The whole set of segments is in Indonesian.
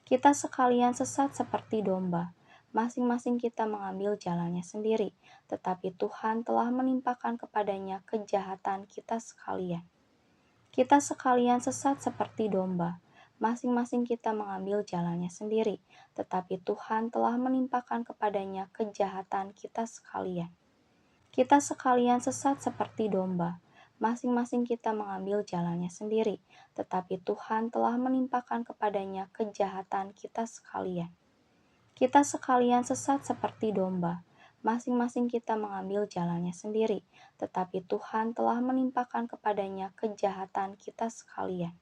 Kita sekalian sesat seperti domba, masing-masing kita mengambil jalannya sendiri, tetapi Tuhan telah menimpakan kepadanya kejahatan kita sekalian. Kita sekalian sesat seperti domba, masing-masing kita mengambil jalannya sendiri, tetapi Tuhan telah menimpakan kepadanya kejahatan kita sekalian. Kita sekalian sesat seperti domba, masing-masing kita mengambil jalannya sendiri, tetapi Tuhan telah menimpakan kepadanya kejahatan kita sekalian. Kita sekalian sesat seperti domba, masing-masing kita mengambil jalannya sendiri, tetapi Tuhan telah menimpakan kepadanya kejahatan kita sekalian.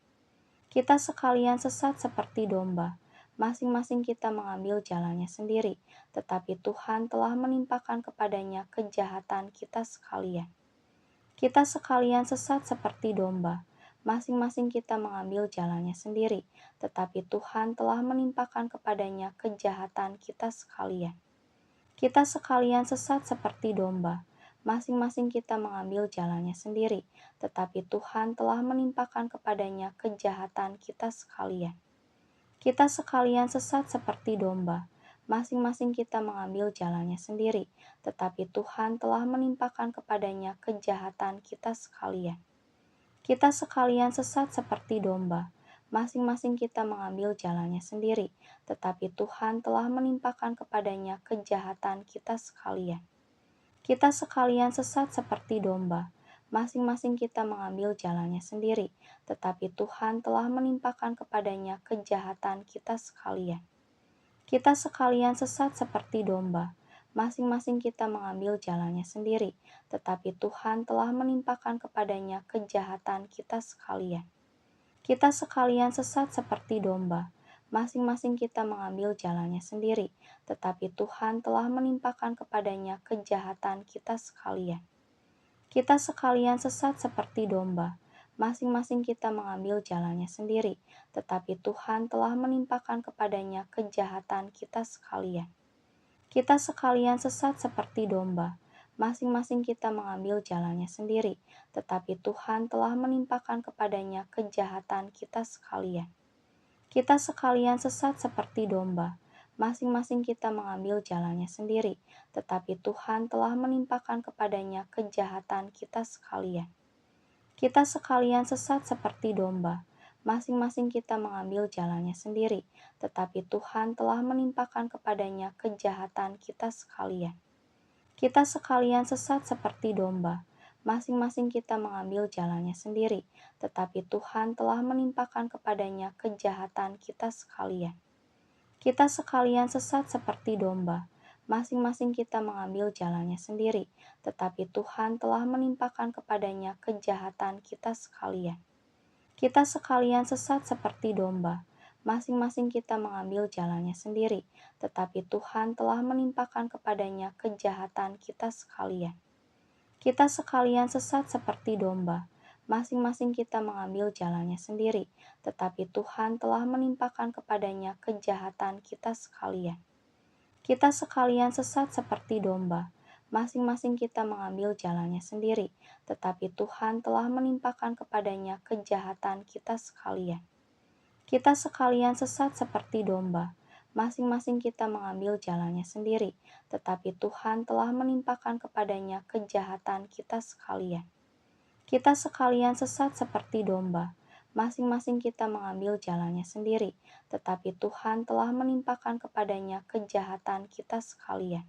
Kita sekalian sesat seperti domba, masing-masing kita mengambil jalannya sendiri, tetapi Tuhan telah menimpakan kepadanya kejahatan kita sekalian. Kita sekalian sesat seperti domba, masing-masing kita mengambil jalannya sendiri, tetapi Tuhan telah menimpakan kepadanya kejahatan kita sekalian. Kita sekalian sesat seperti domba, masing-masing kita mengambil jalannya sendiri, tetapi Tuhan telah menimpakan kepadanya kejahatan kita sekalian. Kita sekalian sesat seperti domba, masing-masing kita mengambil jalannya sendiri, tetapi Tuhan telah menimpakan kepadanya kejahatan kita sekalian. Kita sekalian sesat seperti domba, masing-masing kita mengambil jalannya sendiri, tetapi Tuhan telah menimpakan kepadanya kejahatan kita sekalian. Kita sekalian sesat seperti domba, masing-masing kita mengambil jalannya sendiri, tetapi Tuhan telah menimpakan kepadanya kejahatan kita sekalian. Kita sekalian sesat seperti domba, masing-masing kita mengambil jalannya sendiri, tetapi Tuhan telah menimpakan kepadanya kejahatan kita sekalian. Kita sekalian sesat seperti domba, masing-masing kita mengambil jalannya sendiri, tetapi Tuhan telah menimpakan kepadanya kejahatan kita sekalian. Kita sekalian sesat seperti domba, masing-masing kita mengambil jalannya sendiri, tetapi Tuhan telah menimpakan kepadanya kejahatan kita sekalian. Kita sekalian sesat seperti domba, masing-masing kita mengambil jalannya sendiri, tetapi Tuhan telah menimpakan kepadanya kejahatan kita sekalian. Kita sekalian sesat seperti domba, masing-masing kita mengambil jalannya sendiri, tetapi Tuhan telah menimpakan kepadanya kejahatan kita sekalian. Kita sekalian sesat seperti domba, masing-masing kita mengambil jalannya sendiri, tetapi Tuhan telah menimpakan kepadanya kejahatan kita sekalian. Kita sekalian sesat seperti domba, masing-masing kita mengambil jalannya sendiri, tetapi Tuhan telah menimpakan kepadanya kejahatan kita sekalian. Kita sekalian sesat seperti domba, masing-masing kita mengambil jalannya sendiri, tetapi Tuhan telah menimpakan kepadanya kejahatan kita sekalian. Kita sekalian sesat seperti domba, masing-masing kita mengambil jalannya sendiri, tetapi Tuhan telah menimpakan kepadanya kejahatan kita sekalian. Kita sekalian sesat seperti domba, masing-masing kita mengambil jalannya sendiri, tetapi Tuhan telah menimpakan kepadanya kejahatan kita sekalian. Kita sekalian sesat seperti domba, masing-masing kita mengambil jalannya sendiri, tetapi Tuhan telah menimpakan kepadanya kejahatan kita sekalian. Kita sekalian sesat seperti domba, masing-masing kita mengambil jalannya sendiri, tetapi Tuhan telah menimpakan kepadanya kejahatan kita sekalian. Kita sekalian sesat seperti domba, masing-masing kita mengambil jalannya sendiri, tetapi Tuhan telah menimpakan kepadanya kejahatan kita sekalian.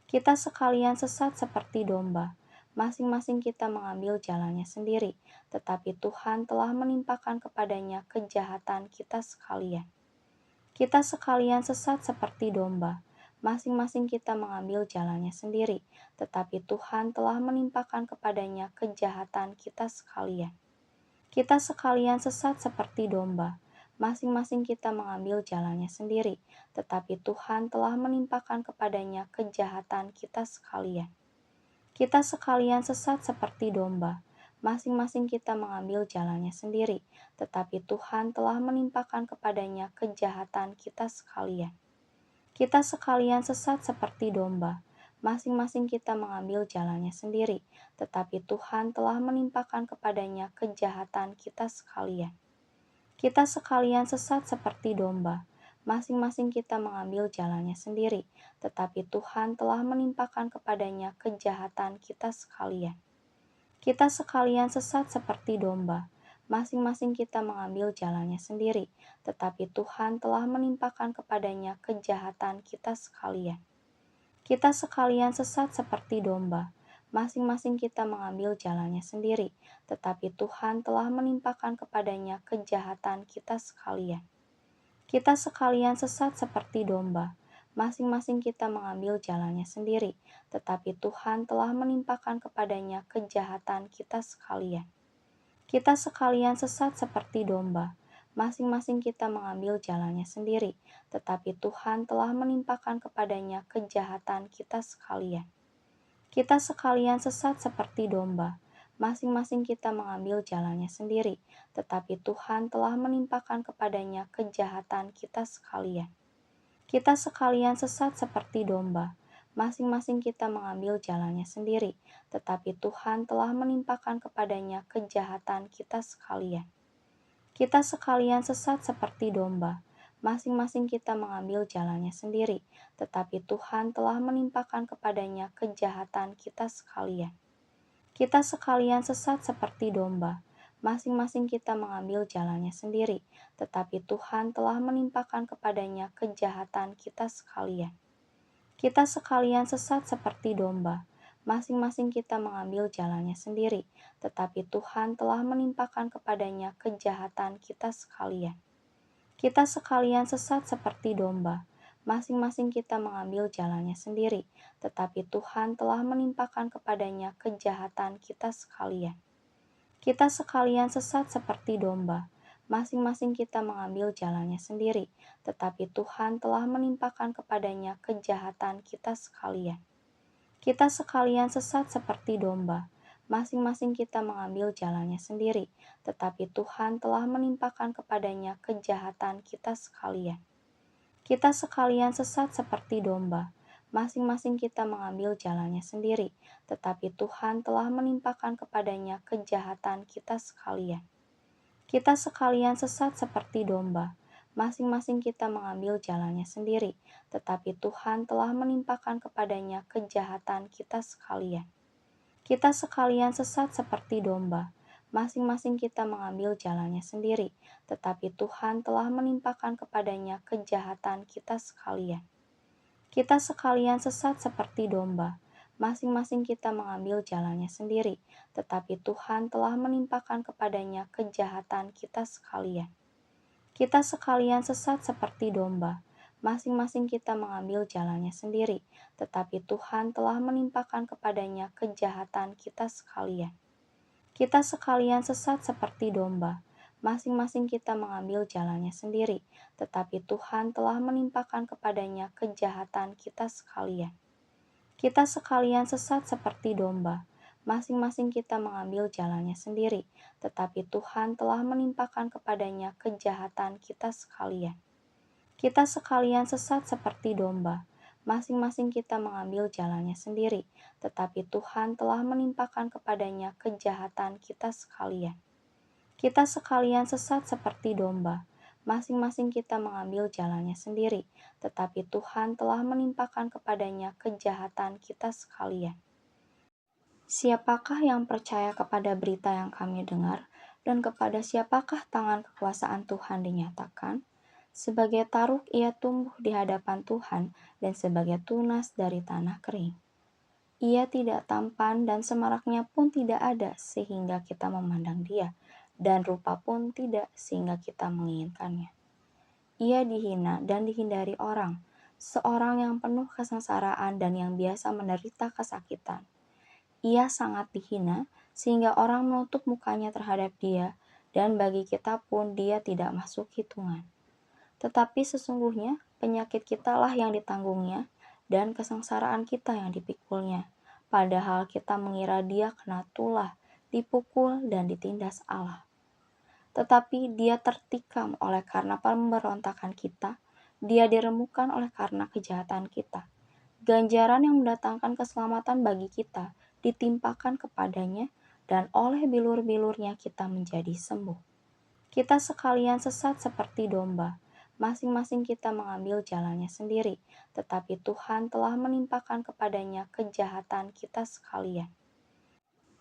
Kita sekalian sesat seperti domba, masing-masing kita mengambil jalannya sendiri, tetapi Tuhan telah menimpakan kepadanya kejahatan kita sekalian. Kita sekalian sesat seperti domba, masing-masing kita mengambil jalannya sendiri, tetapi Tuhan telah menimpakan kepadanya kejahatan kita sekalian. Kita sekalian sesat seperti domba, masing-masing kita mengambil jalannya sendiri, tetapi Tuhan telah menimpakan kepadanya kejahatan kita sekalian. Kita sekalian sesat seperti domba, masing-masing kita mengambil jalannya sendiri, tetapi Tuhan telah menimpakan kepadanya kejahatan kita sekalian. Kita sekalian sesat seperti domba, masing-masing kita mengambil jalannya sendiri, tetapi Tuhan telah menimpakan kepadanya kejahatan kita sekalian. Kita sekalian sesat seperti domba, masing-masing kita mengambil jalannya sendiri, tetapi Tuhan telah menimpakan kepadanya kejahatan kita sekalian. Kita sekalian sesat seperti domba, masing-masing kita mengambil jalannya sendiri, tetapi Tuhan telah menimpakan kepadanya kejahatan kita sekalian. Kita sekalian sesat seperti domba, masing-masing kita mengambil jalannya sendiri, tetapi Tuhan telah menimpakan kepadanya kejahatan kita sekalian. Kita sekalian sesat seperti domba, masing-masing kita mengambil jalannya sendiri, tetapi Tuhan telah menimpakan kepadanya kejahatan kita sekalian. Kita sekalian sesat seperti domba, masing-masing kita mengambil jalannya sendiri, tetapi Tuhan telah menimpakan kepadanya kejahatan kita sekalian. Kita sekalian sesat seperti domba, masing-masing kita mengambil jalannya sendiri, tetapi Tuhan telah menimpakan kepadanya kejahatan kita sekalian. Kita sekalian sesat seperti domba, masing-masing kita mengambil jalannya sendiri, tetapi Tuhan telah menimpakan kepadanya kejahatan kita sekalian. Kita sekalian sesat seperti domba, masing-masing kita mengambil jalannya sendiri, tetapi Tuhan telah menimpakan kepadanya kejahatan kita sekalian. Kita sekalian sesat seperti domba, masing-masing kita mengambil jalannya sendiri, tetapi Tuhan telah menimpakan kepadanya kejahatan kita sekalian. Kita sekalian sesat seperti domba, masing-masing kita mengambil jalannya sendiri, tetapi Tuhan telah menimpakan kepadanya kejahatan kita sekalian. Kita sekalian sesat seperti domba, masing-masing kita mengambil jalannya sendiri, tetapi Tuhan telah menimpakan kepadanya kejahatan kita sekalian. Kita sekalian sesat seperti domba, masing-masing kita mengambil jalannya sendiri, tetapi Tuhan telah menimpakan kepadanya kejahatan kita sekalian. Kita sekalian sesat seperti domba, masing-masing kita mengambil jalannya sendiri, tetapi Tuhan telah menimpakan kepadanya kejahatan kita sekalian. Kita sekalian sesat seperti domba, masing-masing kita mengambil jalannya sendiri, tetapi Tuhan telah menimpakan kepadanya kejahatan kita sekalian. Kita sekalian sesat seperti domba, masing-masing kita mengambil jalannya sendiri, tetapi Tuhan telah menimpakan kepadanya kejahatan kita sekalian. Kita sekalian sesat seperti domba, masing-masing kita mengambil jalannya sendiri, tetapi Tuhan telah menimpakan kepadanya kejahatan kita sekalian. Kita sekalian sesat seperti domba, masing-masing kita mengambil jalannya sendiri, tetapi Tuhan telah menimpakan kepadanya kejahatan kita sekalian. Kita sekalian sesat seperti domba, masing-masing kita mengambil jalannya sendiri, tetapi Tuhan telah menimpakan kepadanya kejahatan kita sekalian. Kita sekalian sesat seperti domba, masing-masing kita mengambil jalannya sendiri, tetapi Tuhan telah menimpakan kepadanya kejahatan kita sekalian. Kita sekalian sesat seperti domba, masing-masing kita mengambil jalannya sendiri, tetapi Tuhan telah menimpakan kepadanya kejahatan kita sekalian. Kita sekalian sesat seperti domba, masing-masing kita mengambil jalannya sendiri, tetapi Tuhan telah menimpakan kepadanya kejahatan kita sekalian. Kita sekalian sesat seperti domba, masing-masing kita mengambil jalannya sendiri, tetapi Tuhan telah menimpakan kepadanya kejahatan kita sekalian. Siapakah yang percaya kepada berita yang kami dengar, dan kepada siapakah tangan kekuasaan Tuhan dinyatakan? Sebagai taruk ia tumbuh di hadapan Tuhan, dan sebagai tunas dari tanah kering. Ia tidak tampan dan semaraknya pun tidak ada sehingga kita memandang dia, dan rupa pun tidak sehingga kita menginginkannya. Ia dihina dan dihindari orang, seorang yang penuh kesengsaraan dan yang biasa menderita kesakitan. Ia sangat dihina sehingga orang menutup mukanya terhadap dia, dan bagi kita pun dia tidak masuk hitungan. Tetapi sesungguhnya penyakit kitalah yang ditanggungnya, dan kesengsaraan kita yang dipikulnya. Padahal kita mengira dia kena tulah, dipukul, dan ditindas Allah. Tetapi dia tertikam oleh karena pemberontakan kita, dia diremukkan oleh karena kejahatan kita. Ganjaran yang mendatangkan keselamatan bagi kita ditimpakan kepadanya, dan oleh bilur-bilurnya kita menjadi sembuh. Kita sekalian sesat seperti domba, masing-masing kita mengambil jalannya sendiri, tetapi Tuhan telah menimpakan kepadanya kejahatan kita sekalian.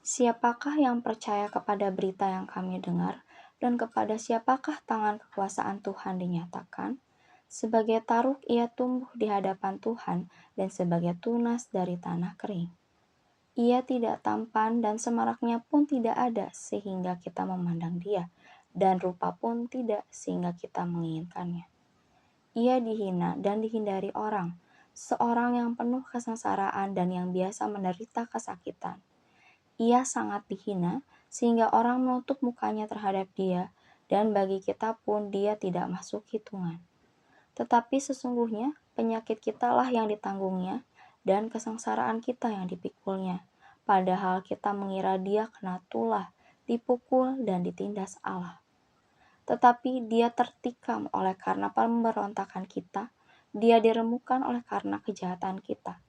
Siapakah yang percaya kepada berita yang kami dengar, dan kepada siapakah tangan kekuasaan Tuhan dinyatakan? Sebagai taruk ia tumbuh di hadapan Tuhan, dan sebagai tunas dari tanah kering. Ia tidak tampan dan semaraknya pun tidak ada sehingga kita memandang dia, dan rupa pun tidak sehingga kita menginginkannya. Ia dihina dan dihindari orang, seorang yang penuh kesengsaraan dan yang biasa menderita kesakitan. Ia sangat dihina sehingga orang menutup mukanya terhadap dia, dan bagi kita pun dia tidak masuk hitungan. Tetapi sesungguhnya penyakit kitalah yang ditanggungnya, dan kesengsaraan kita yang dipikulnya. Padahal kita mengira dia kena tulah, dipukul, dan ditindas Allah. Tetapi dia tertikam oleh karena pemberontakan kita, dia diremukan oleh karena kejahatan kita.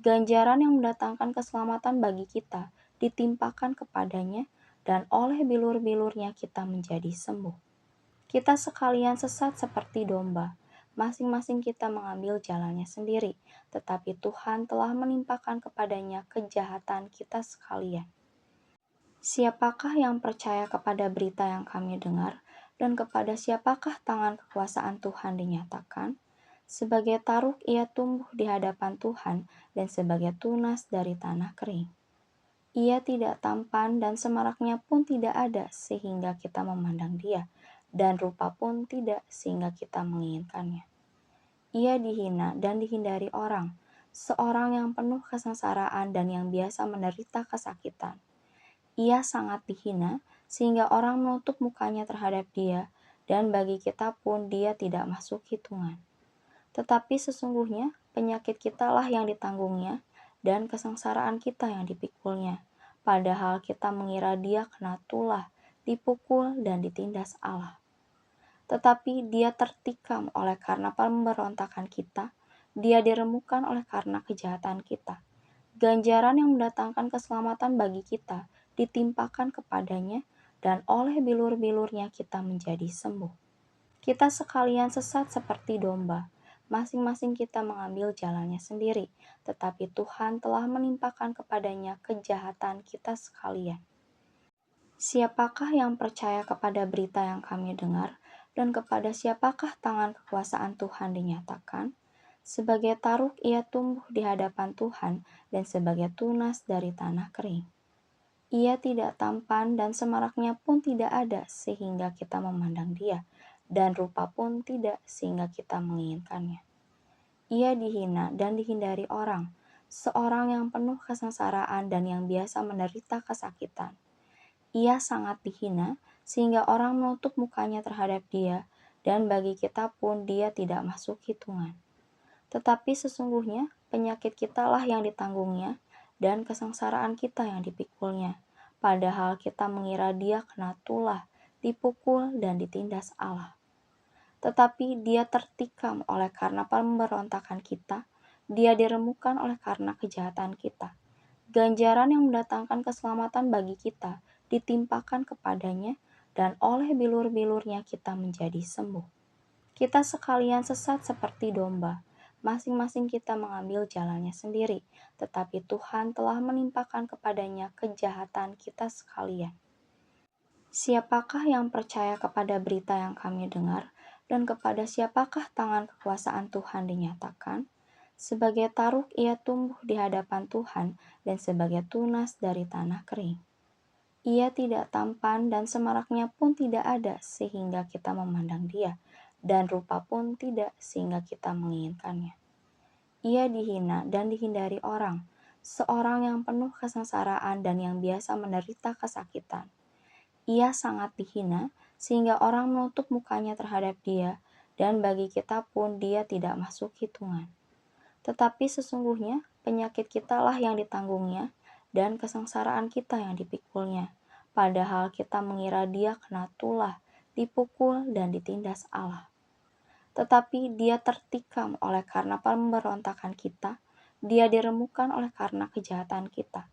Ganjaran yang mendatangkan keselamatan bagi kita ditimpakan kepadanya, dan oleh bilur-bilurnya kita menjadi sembuh. Kita sekalian sesat seperti domba, masing-masing kita mengambil jalannya sendiri, tetapi Tuhan telah menimpakan kepadanya kejahatan kita sekalian. Siapakah yang percaya kepada berita yang kami dengar, dan kepada siapakah tangan kekuasaan Tuhan dinyatakan? Sebagai taruk ia tumbuh di hadapan Tuhan, dan sebagai tunas dari tanah kering. Ia tidak tampan dan semaraknya pun tidak ada sehingga kita memandang dia, dan rupa pun tidak sehingga kita menginginkannya. Ia dihina dan dihindari orang, seorang yang penuh kesengsaraan dan yang biasa menderita kesakitan. Ia sangat dihina sehingga orang menutup mukanya terhadap dia, dan bagi kita pun dia tidak masuk hitungan. Tetapi sesungguhnya penyakit kitalah yang ditanggungnya, dan kesengsaraan kita yang dipikulnya. Padahal kita mengira dia kena tulah, dipukul, dan ditindas Allah. Tetapi dia tertikam oleh karena pemberontakan kita, dia diremukan oleh karena kejahatan kita. Ganjaran yang mendatangkan keselamatan bagi kita ditimpakan kepadanya, dan oleh bilur-bilurnya kita menjadi sembuh. Kita sekalian sesat seperti domba, masing-masing kita mengambil jalannya sendiri, tetapi Tuhan telah menimpakan kepadanya kejahatan kita sekalian. Siapakah yang percaya kepada berita yang kami dengar, dan kepada siapakah tangan kekuasaan Tuhan dinyatakan? Sebagai taruk ia tumbuh di hadapan Tuhan, dan sebagai tunas dari tanah kering. Ia tidak tampan dan semaraknya pun tidak ada sehingga kita memandang dia, dan rupa pun tidak sehingga kita menginginkannya. Ia dihina dan dihindari orang, seorang yang penuh kesengsaraan dan yang biasa menderita kesakitan. Ia sangat dihina sehingga orang menutup mukanya terhadap dia, dan bagi kita pun dia tidak masuk hitungan. Tetapi sesungguhnya penyakit kitalah yang ditanggungnya, dan kesengsaraan kita yang dipikulnya. Padahal kita mengira dia kena tulah, dipukul, dan ditindas Allah. Tetapi dia tertikam oleh karena pemberontakan kita, dia diremukan oleh karena kejahatan kita. Ganjaran yang mendatangkan keselamatan bagi kita ditimpakan kepadanya, dan oleh bilur-bilurnya kita menjadi sembuh. Kita sekalian sesat seperti domba, masing-masing kita mengambil jalannya sendiri, tetapi Tuhan telah menimpakan kepadanya kejahatan kita sekalian. Siapakah yang percaya kepada berita yang kami dengar, dan kepada siapakah tangan kekuasaan Tuhan dinyatakan? Sebagai taruk ia tumbuh di hadapan Tuhan, dan sebagai tunas dari tanah kering. Ia tidak tampan dan semaraknya pun tidak ada sehingga kita memandang dia, dan rupa pun tidak sehingga kita menginginkannya. Ia dihina dan dihindari orang, seorang yang penuh kesengsaraan dan yang biasa menderita kesakitan. Ia sangat dihina sehingga orang menutup mukanya terhadap dia, dan bagi kita pun dia tidak masuk hitungan. Tetapi sesungguhnya penyakit kitalah yang ditanggungnya, dan kesengsaraan kita yang dipikulnya. Padahal kita mengira dia kena tulah, dipukul, dan ditindas Allah. Tetapi dia tertikam oleh karena pemberontakan kita, dia diremukan oleh karena kejahatan kita.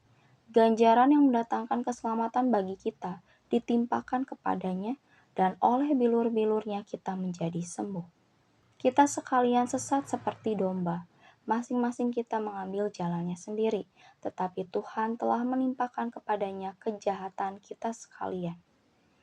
Ganjaran yang mendatangkan keselamatan bagi kita ditimpakan kepadanya, dan oleh bilur-bilurnya kita menjadi sembuh. Kita sekalian sesat seperti domba. Masing-masing kita mengambil jalannya sendiri, tetapi Tuhan telah menimpakan kepadanya kejahatan kita sekalian.